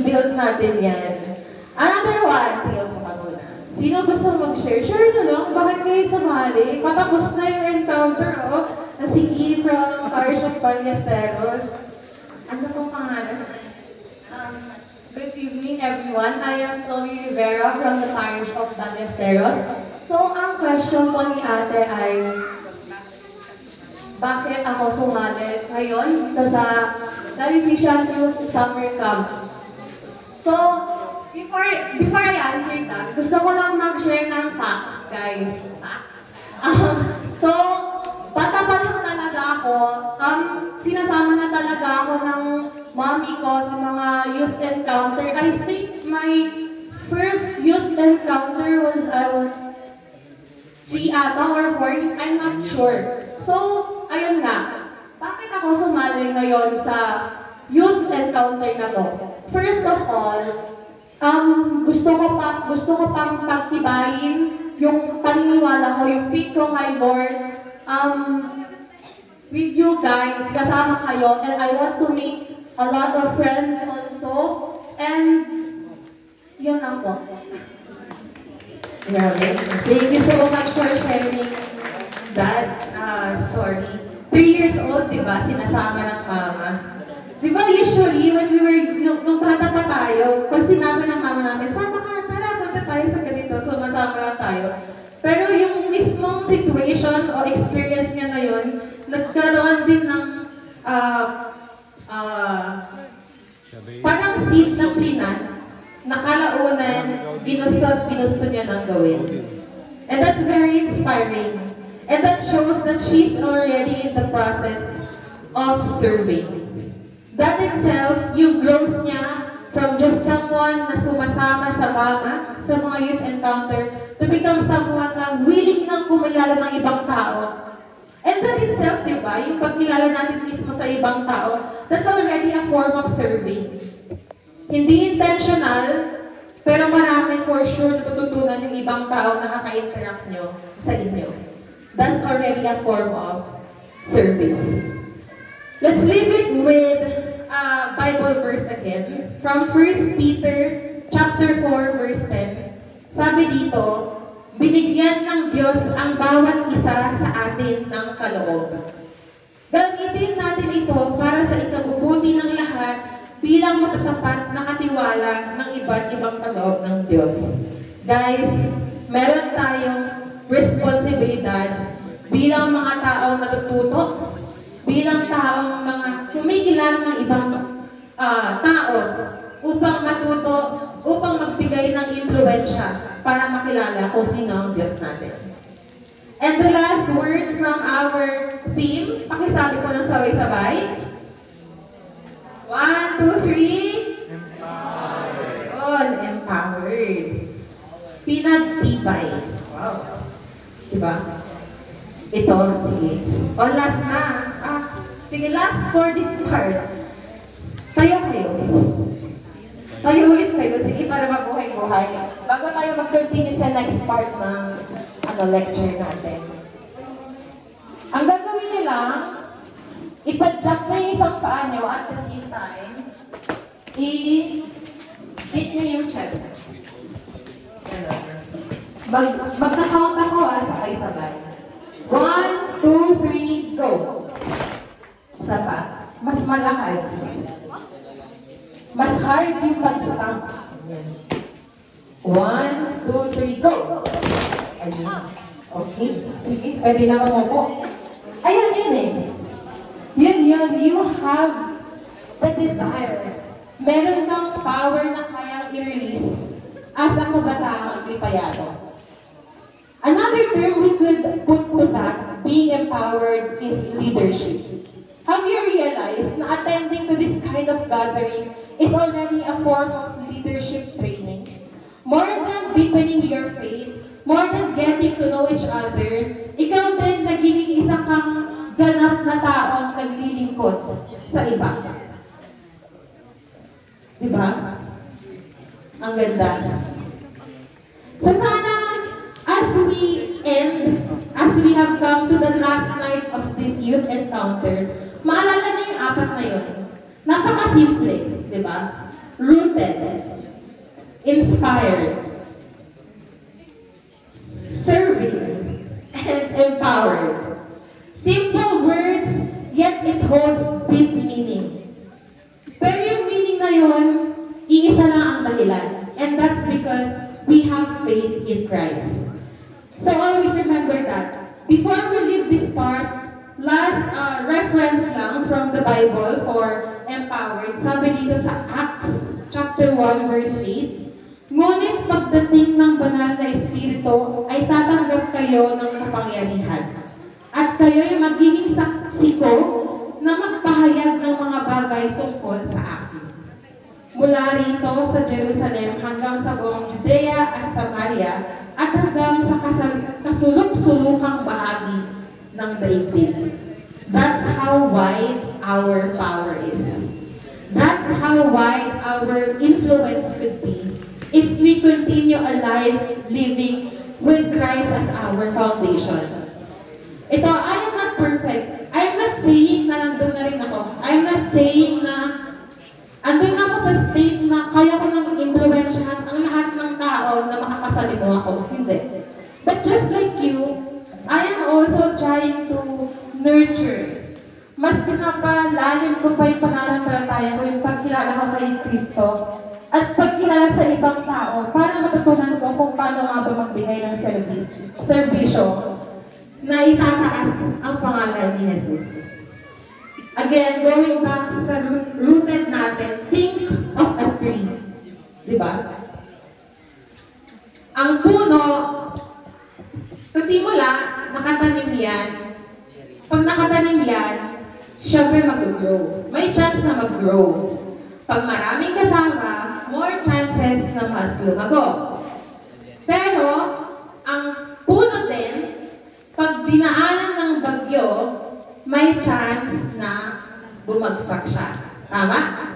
i-build natin yan. Another one, sige po ka muna. Sino gusto mag-share? Share nyo lang, bakit kayo sumali? Patapos na yung encounter, oh. Si E from Parish of Ballesteros. Ano pong pangalan? Good evening, everyone. I am Chloe Rivera from the Parish of Ballesteros. So, ang question po ni ate ay, bakit ako sumali ngayon dito sa Salesian Youth Summer Camp? So, before I answer that, gusto ko lang mag-share ng facts, guys. So, bata pa lang talaga ako, sinasama na talaga ako ng mommy ko sa mga youth encounter. I think my first youth encounter was, I was 3 ata or 4, I'm not sure. So, ayun nga, bakit ako sumali ngayon sa youth encounter na to? First of all, gusto ko pang pagtibayin yung paniniwala ko, yung faith ko kay Lord, with you guys, kasama kayo, and I want to make a lot of friends also, and yun lang po. Grabe. Thank you so much for sharing that story. 3 years old, di ba? Sinasama ng mama. Di ba usually, when we were, nung bata pa tayo, pag sinabi ng mama namin, sama ka, tara, punta tayo sa ganito, so masama lang tayo. Pero yung mismong situation o experience niya na yun, nagkaroon din ng parang seed ng plinan, nakalaunan, ginusto niya ng gawin. And that's very inspiring. And that shows that she's already in the process of serving. That itself, yung growth niya from just someone na sumasama sa mama, sa mga youth encounter, to become someone na willing nang kumilala ng ibang tao. And that itself, di ba, yung pagkilala natin mismo sa ibang tao, that's already a form of serving. Hindi intentional, pero marami for sure natututunan yung ibang tao na nakaka-interact nyo sa inyo. That's already a form of service. Let's leave it with a Bible verse again. From 1 Peter chapter 4, verse 10. Sabi dito, binigyan ng Diyos ang bawat isa sa atin ng kaloob. Gamitin natin ito para sa ikabubuti ng lahat bilang matatapat na katiwala ng iba't ibang kaloob ng Diyos. Guys, meron tayong responsibilidad bilang mga taong natututo, bilang taong mga kumikilala ng ibang tao upang matuto, upang magbigay ng impluensya para makilala kung sino ang Diyos natin. And the last word from our team, pakisabi ko ng sabay-sabay. 1, 2, 3. Empowered. All empowered. Pinagtibay. Wow. Diba? Ito, sige. O, last na. Sige, last for this part. Tayo kayo. Tayo ulit kayo. Sige, para mabuhay-buhay. Bago tayo mag-continue sa next part ng lecture natin. Ang gagawin nyo lang, ipadjak na yung isang paa nyo at the same time, i-hit nyo yung chest. Mag-count ako sabay-sabay. 1, 2, 3, go! Isa pa. Mas malakas. Mas hard yung pag-stamp. 1, 2, 3, go! Ayun. Okay. Sige. Pwede na mamupo. Ayan yun eh. Yun. You have the desire. Meron kang power na kayang i-release as a kabataang agripayado. Another term we could put to that, being empowered, is leadership. Have you realized na attending to this kind of gathering is already a form of leadership training? More than deepening your faith, more than getting to know each other, ikaw din nagiging isa kang ganap na taong naglilingkod sa iba. Diba? Ang ganda. So sana, as we have come to the last night of this youth encounter, maalala niyo yung 4 na yun. Napakasimple, di ba? rooted, inspired, serving, and empowered. Simple words, yet it holds deep meaning. Pero yung meaning na yun, iisa lang ang dahilan. And that's because we have faith in Christ. So always remember that. Before we leave this part, last reference lang from the Bible for empowered. Sabi dito sa Acts chapter 1 verse 8, ngunit pagdating ng banal na Espiritu ay tatanggap kayo ng kapangyarihan. At kayo'y magiging saksi ko na magpahayag ng mga bagay tungkol sa akin. Mula rito sa Jerusalem hanggang sa buong Judea at Samaria at hanggang sa kasulok-sulukang bahagi ng daigdig. That's how wide our power is. That's how wide our influence could be if we continue alive, living with Christ as our foundation. Ito, I am not perfect. I am not saying na nandun na rin ako. I am not saying na andun ako sa state na kaya ko nang impluwensyahan ang lahat ng tao na makakasalito ako. Hindi. But just like you, I am also trying to nurture. Mas pinapalalim ko pa yung pananampalataya ko, yung pagkilala ko kay Kristo, at pagkilala sa ibang tao para matutunan ko kung paano nga ba magbigay ng serbisyo na itataas ang pangalan ni Jesus. Again, going back sa rooted natin, think of a tree. Diba? Ang puno, sa simula, nakatanim yan. Pag nakatanim yan, syempre mag-grow. May chance na mag-grow. Pag maraming kasama, more chances na mas lumago. Pero, ang puno din, pag dinaanan ng bagyo, may chance na bumagsak siya. Tama?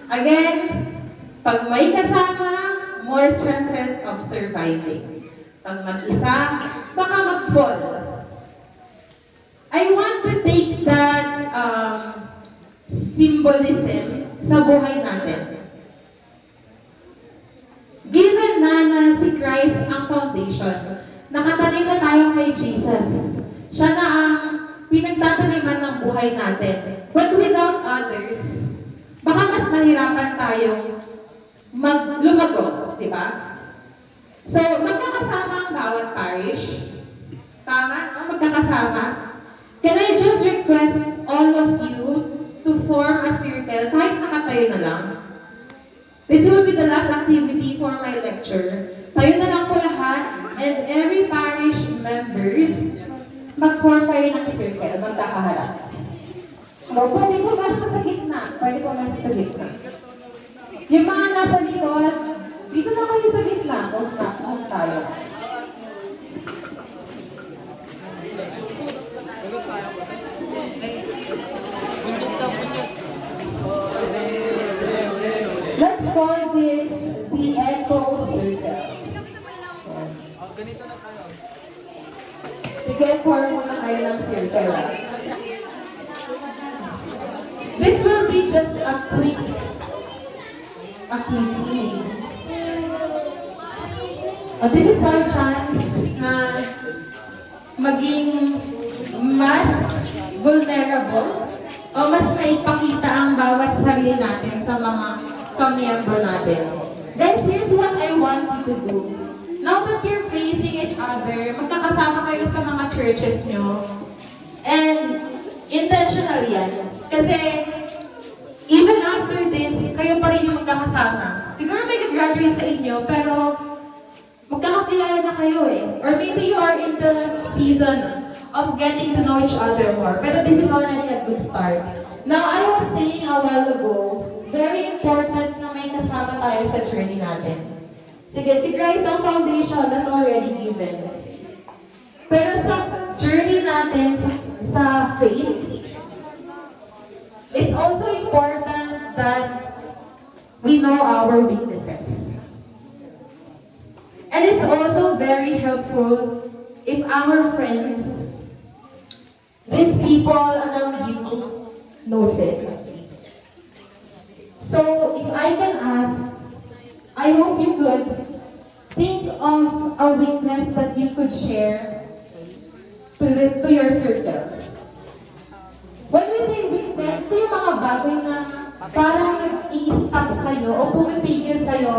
Again, pag may kasama, more chances of surviving. Pag mag-isa, baka mag-fall. I want to take that symbolism sa buhay natin. Given na si Christ ang foundation, nakatanim na tayo kay Jesus. Siya na ang pinagtataniman ng buhay natin. But without others, baka mas mahirapan tayong lumago, di ba? So, magkakasama ang bawat parish. Tama? Magkakasama. Can I just request all of you to form a circle, kahit nakatayo na lang? This will be the last activity for my lecture. Tayo na lang po lahat, and every parish members, mag-form kayo ng circle, magkakaharap. So, pwede po mas sa gitna. Pwede po mas sa gitna. Yung mga nasa likod, dito na kayo sa gitna. Kung tayo. Let's call this the echo circle. Ganito na tayo. Sige, form muna kayo ng circle. This will be just a quick activity. This is our chance na maging mas vulnerable o mas maipakita ang bawat sarili natin sa mga kamiyembro natin. Guys, here's what I want you to do. Now that you're facing each other, magkakasama kayo sa mga churches nyo. And intentional yan. Kasi even after this, kayo pa rin yung magkakasama. Siguro may nag-graduate sa inyo, pero magkakakilala na kayo eh. Or maybe you are in the season of getting to know each other more. Pero this is already a good start. Now, I was saying a while ago, very important na may kasama tayo sa journey natin. Sige, si Christ ang foundation, that's already given. Pero sa journey natin sa faith, it's also important that we know our weaknesses. And it's also very helpful if our friends, these people around you, knows it. So, if I I can ask, I hope you could think of a weakness that you could share to your circles. When we say weakness, ito yung mga bagay na parang nag-i-stop sa'yo o pumipigil sa'yo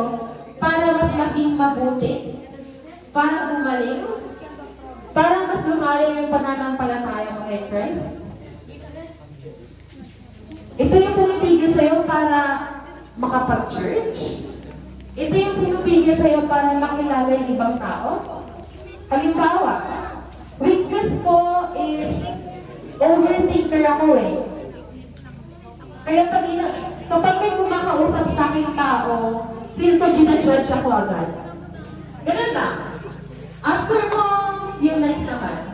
para mas maging mabuti, para gumaling, para mas lumalim yung pananampalataya mo kay Christ. Ito yung pumipigil sa'yo para makapag-church. Ito yung pumipigil sa'yo para makilala yung ibang tao. Halimbawa, weakness ko is overthinker ako eh. Kaya kapag may kumakausap sa aking tao, feel ko ginajudge ako agad. Ganun lang. After mo, yung like naman.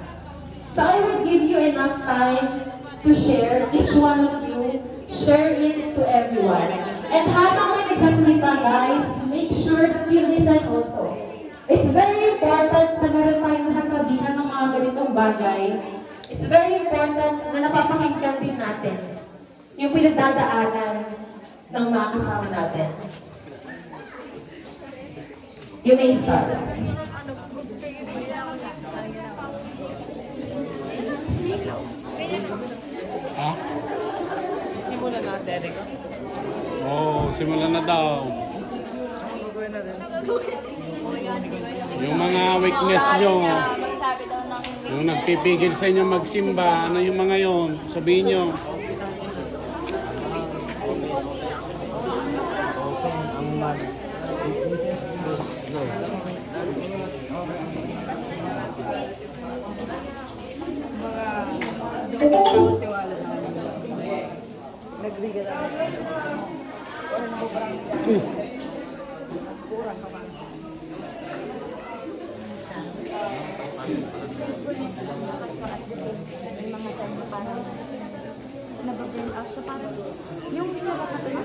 So I will give you enough time to share, each one of you, share it to everyone. And habang may nagsasalita guys, make sure that you listen also. It's very important na meron tayong nasasabihan ng mga ganitong bagay. It's very important na napapakinggan din natin yung pinagdadaanan ng mga kasama natin. You may start. Simulan na, Derek. Simulan na daw. Yung mga weakness nyo, yung nagpipigil sa inyo magsimba, ano yung mga yon? Sabihin nyo. Nababurn out. So parang yung pinakakatayo